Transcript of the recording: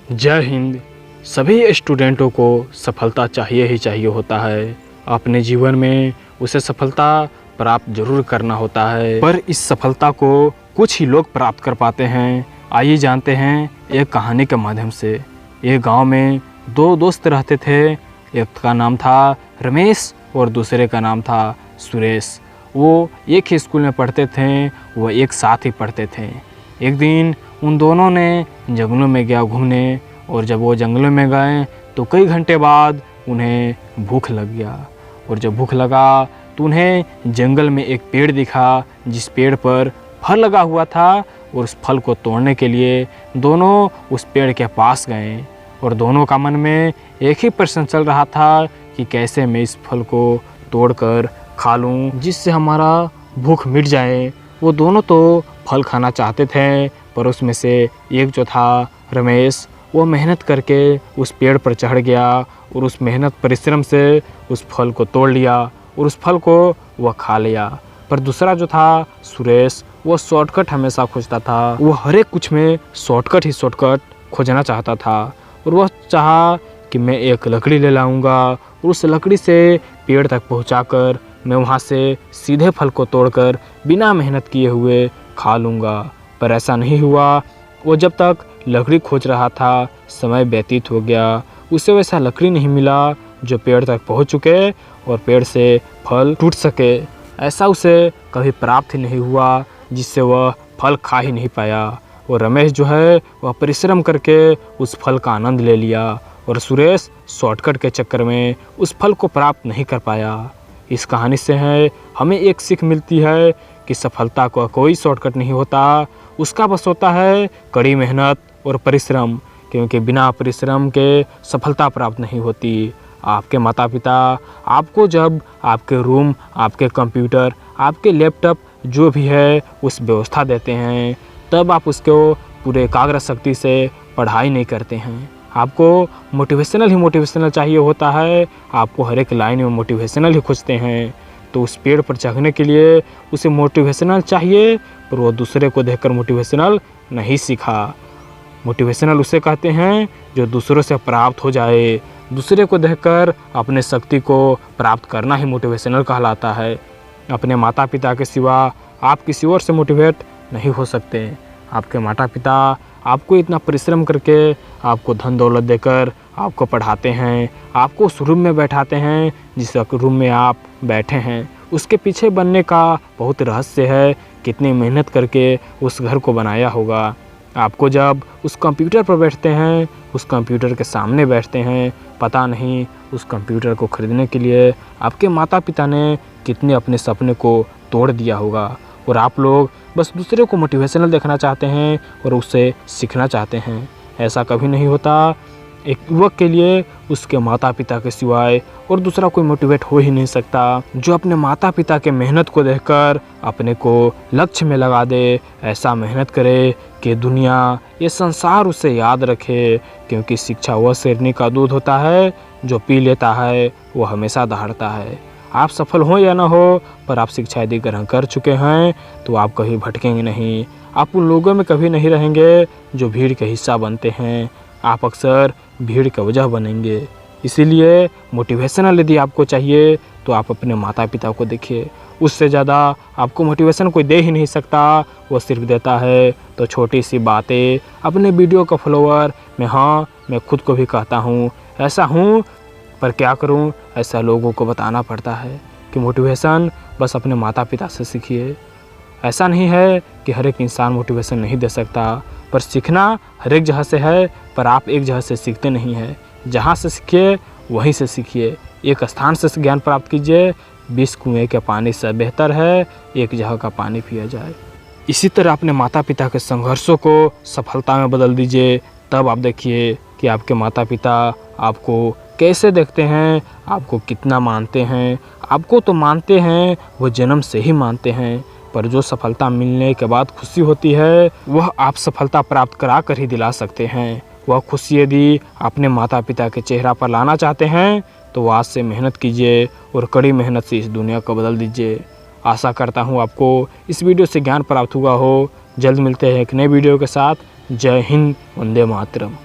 जय हिंद। सभी स्टूडेंटों को सफलता चाहिए ही चाहिए होता है। अपने जीवन में उसे सफलता प्राप्त जरूर करना होता है, पर इस सफलता को कुछ ही लोग प्राप्त कर पाते हैं। आइए जानते हैं एक कहानी के माध्यम से। एक गांव में दो दोस्त रहते थे। एक का नाम था रमेश और दूसरे का नाम था सुरेश। वो एक ही स्कूल में पढ़ते थे, वो एक साथ ही पढ़ते थे। एक दिन उन दोनों ने जंगलों में गया घूमने, और जब वो जंगलों में गए तो कई घंटे बाद उन्हें भूख लग गया। और जब भूख लगा तो उन्हें जंगल में एक पेड़ दिखा, जिस पेड़ पर फल लगा हुआ था। और उस फल को तोड़ने के लिए दोनों उस पेड़ के पास गए, और दोनों का मन में एक ही प्रश्न चल रहा था कि कैसे मैं इस फल को तोड़कर खा लूं, जिससे हमारा भूख मिट जाए। वो दोनों तो फल खाना चाहते थे, पर उसमें से एक जो था रमेश, वो मेहनत करके उस पेड़ पर चढ़ गया और उस मेहनत परिश्रम से उस फल को तोड़ लिया और उस फल को वह खा लिया। पर दूसरा जो था सुरेश, वो शॉर्टकट हमेशा खोजता था। वो हर एक कुछ में शॉर्टकट खोजना चाहता था, और वह चाहा कि मैं एक लकड़ी ले लाऊंगा और उस लकड़ी से पेड़ तक पहुंचाकर मैं वहां से सीधे फल को तोड़कर बिना मेहनत किए हुए खा लूँगा। पर ऐसा नहीं हुआ। वो जब तक लकड़ी खोज रहा था, समय व्यतीत हो गया। उसे वैसा लकड़ी नहीं मिला जो पेड़ तक पहुंच चुके और पेड़ से फल टूट सके। ऐसा उसे कभी प्राप्त ही नहीं हुआ, जिससे वह फल खा ही नहीं पाया। और रमेश जो है वह परिश्रम करके उस फल का आनंद ले लिया, और सुरेश शॉर्टकट के चक्कर में उस फल को प्राप्त नहीं कर पाया। इस कहानी से हमें एक सीख मिलती है कि सफलता का कोई शॉर्टकट नहीं होता, उसका बस होता है कड़ी मेहनत और परिश्रम। क्योंकि बिना परिश्रम के सफलता प्राप्त नहीं होती। आपके माता पिता आपको जब आपके रूम, आपके कंप्यूटर, आपके लैपटॉप जो भी है उस व्यवस्था देते हैं, तब आप उसको पूरे एकाग्र शक्ति से पढ़ाई नहीं करते हैं। आपको मोटिवेशनल चाहिए होता है। आपको हर एक लाइन में मोटिवेशनल ही खोजते हैं। तो उस पेड़ पर चढ़ने के लिए उसे मोटिवेशनल चाहिए, पर वो दूसरे को देखकर मोटिवेशनल नहीं सीखा। मोटिवेशनल उसे कहते हैं जो दूसरों से प्राप्त हो जाए। दूसरे को देखकर अपने शक्ति को प्राप्त करना ही मोटिवेशनल कहलाता है। अपने माता पिता के सिवा आप किसी और से मोटिवेट नहीं हो सकते। आपके माता पिता आपको इतना परिश्रम करके आपको धन दौलत देकर आपको पढ़ाते हैं, आपको उस रूम में बैठाते हैं जिस रूम में आप बैठे हैं। उसके पीछे बनने का बहुत रहस्य है, कितनी मेहनत करके उस घर को बनाया होगा। आपको जब उस कंप्यूटर पर बैठते हैं, उस कंप्यूटर के सामने बैठते हैं, पता नहीं उस कंप्यूटर को ख़रीदने के लिए आपके माता पिता ने कितने अपने सपने को तोड़ दिया होगा। और आप लोग बस दूसरे को मोटिवेशनल देखना चाहते हैं और उससे सीखना चाहते हैं। ऐसा कभी नहीं होता। एक युवक के लिए उसके माता पिता के सिवाय और दूसरा कोई मोटिवेट हो ही नहीं सकता। जो अपने माता पिता के मेहनत को देखकर अपने को लक्ष्य में लगा दे, ऐसा मेहनत करे कि दुनिया, ये संसार उसे याद रखे। क्योंकि शिक्षा वह शेरनी का दूध होता है, जो पी लेता है वो हमेशा दहाड़ता है। आप सफल हो या ना हो, पर आप शिक्षा यदि ग्रहण कर चुके हैं तो आप कभी भटकेंगे नहीं। आप उन लोगों में कभी नहीं रहेंगे जो भीड़ के हिस्सा बनते हैं। आप अक्सर भीड़ का वजह बनेंगे। इसीलिए मोटिवेशनल यदि आपको चाहिए तो आप अपने माता पिता को देखिए। उससे ज़्यादा आपको मोटिवेशन कोई दे ही नहीं सकता। वो सिर्फ देता है तो छोटी सी बातें। अपने वीडियो का फॉलोअर मैं खुद को भी कहता हूँ, ऐसा हूँ, पर क्या करूं, ऐसा लोगों को बताना पड़ता है कि मोटिवेशन बस अपने माता पिता से सीखिए। ऐसा नहीं है कि हर एक इंसान मोटिवेशन नहीं दे सकता, पर सीखना हर एक जगह से है, पर आप एक जगह से सीखते नहीं हैं। जहाँ से सीखिए वहीं से सीखिए। एक स्थान से ज्ञान प्राप्त कीजिए। 20 कुएँ के पानी से बेहतर है एक जगह का पानी पिया जाए। इसी तरह अपने माता पिता के संघर्षों को सफलता में बदल दीजिए। तब आप देखिए कि आपके माता पिता आपको कैसे देखते हैं, आपको कितना मानते हैं। आपको तो मानते हैं, वो जन्म से ही मानते हैं, पर जो सफलता मिलने के बाद खुशी होती है, वह आप सफलता प्राप्त करा कर ही दिला सकते हैं। वह खुशी यदि अपने माता पिता के चेहरा पर लाना चाहते हैं तो आज से मेहनत कीजिए और कड़ी मेहनत से इस दुनिया को बदल दीजिए। आशा करता हूँ आपको इस वीडियो से ज्ञान प्राप्त हुआ हो। जल्द मिलते हैं एक नए वीडियो के साथ। जय हिंद, वंदे मातरम।